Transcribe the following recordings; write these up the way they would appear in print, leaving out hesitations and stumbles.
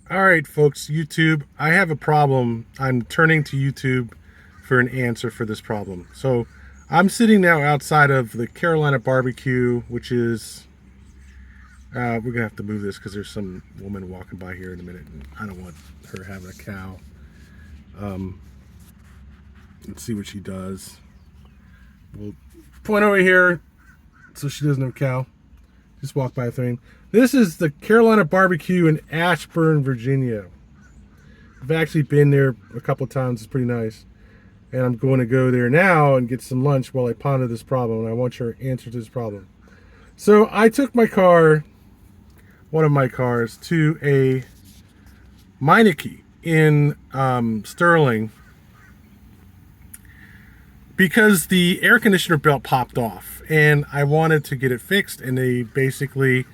All right, folks, YouTube, I have a problem. I'm turning to YouTube for an answer for this problem. So I'm sitting now outside of the Carolina barbecue, which is, we're going to have to move this because there's some woman walking by here in a minute, and I don't want her having a cow. Um, let's see what she does. We'll point over here so she doesn't have a cow. Just walk by a thing. This is the Carolina barbecue in Ashburn, Virginia. I've actually been there a couple times. It's pretty nice. And I'm going to go there now and get some lunch while I ponder this problem. And I want your answer to this problem. So I took my car, one of my cars, to a Meinike in Sterling because the air conditioner belt popped off. And I wanted to get it fixed. And they basically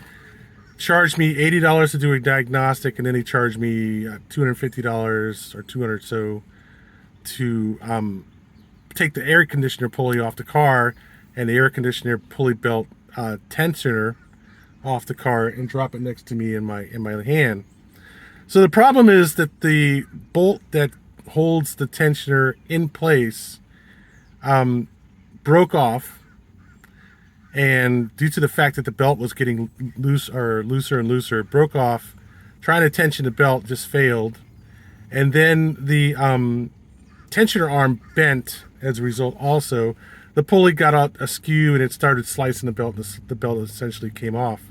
charged me $80 to do a diagnostic, and then they charged me $250 or $200 so to take the air conditioner pulley off the car and the air conditioner pulley belt tensioner off the car and drop it next to me in my hand. So the problem is that the bolt that holds the tensioner in place broke off. And due to the fact that the belt was getting looser and looser, it broke off. Trying to tension the belt just failed. And then the tensioner arm bent as a result also. The pulley got out askew and it started slicing the belt. The belt essentially came off.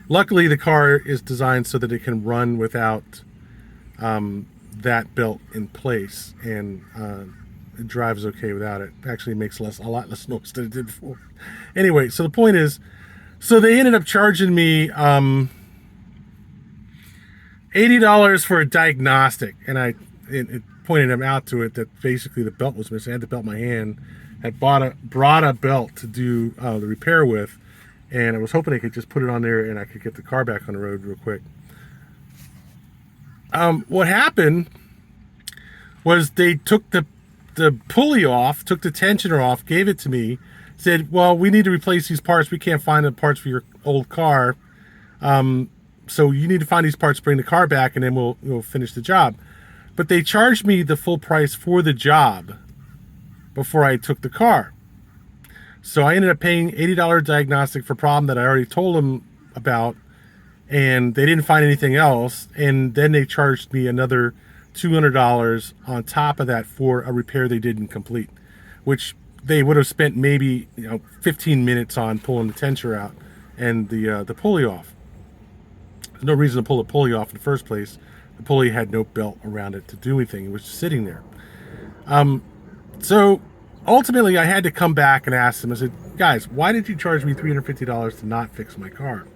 Luckily, the car is designed so that it can run without that belt in place. And it drives okay without it. Actually, it makes a lot less noise than it did before. Anyway, so the point is, so they ended up charging me $80 for a diagnostic, and it pointed them out to it that basically the belt was missing. I had the belt in my hand, had brought a belt to do the repair with, and I was hoping I could just put it on there and I could get the car back on the road real quick. What happened was they took the pulley off, took the tensioner off, gave it to me, said, well, we need to replace these parts. We can't find the parts for your old car. So you need to find these parts, bring the car back, and then we'll finish the job. But they charged me the full price for the job before I took the car. So I ended up paying $80 diagnostic for a problem that I already told them about, and they didn't find anything else. And then they charged me another $200 on top of that for a repair they didn't complete, which they would have spent maybe 15 minutes on pulling the tensioner out and the pulley off. There's no reason to pull the pulley off in the first place. The pulley had no belt around it to do anything. It was just sitting there. So ultimately, I had to come back and ask them. I said, guys, why did you charge me $350 to not fix my car?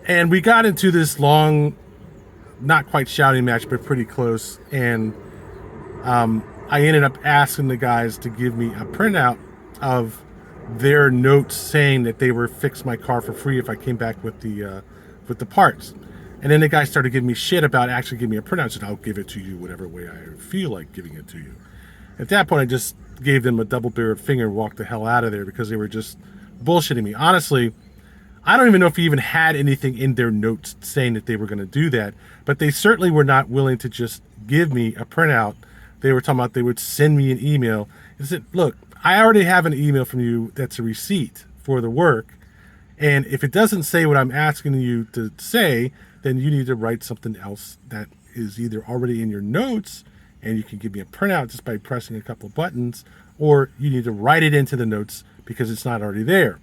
And we got into this long, not quite shouting match, but pretty close. And I ended up asking the guys to give me a printout of their notes saying that they were fix my car for free if I came back with the parts. And then the guy started giving me shit about actually giving me a printout. I said, I'll give it to you whatever way I feel like giving it to you. At that point, I just gave them a double-barreled finger and walked the hell out of there because they were just bullshitting me. Honestly, I don't even know if he even had anything in their notes saying that they were going to do that, but they certainly were not willing to just give me a printout. They were talking about they would send me an email. I said, look, I already have an email from you that's a receipt for the work, and if it doesn't say what I'm asking you to say, then you need to write something else that is either already in your notes, and you can give me a printout just by pressing a couple of buttons, or you need to write it into the notes because it's not already there,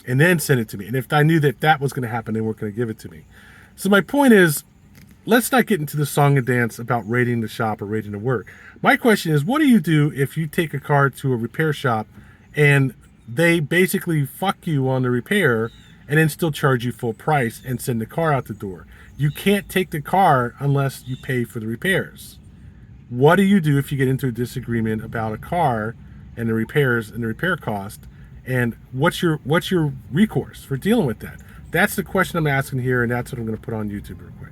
and then send it to me. And if I knew that that was going to happen, they weren't going to give it to me. So my point is, let's not get into the song and dance about rating the shop or rating the work. My question is, what do you do if you take a car to a repair shop and they basically fuck you on the repair and then still charge you full price and send the car out the door? You can't take the car unless you pay for the repairs. What do you do if you get into a disagreement about a car and the repairs and the repair cost? And what's your recourse for dealing with that? That's the question I'm asking here, and that's what I'm going to put on YouTube real quick.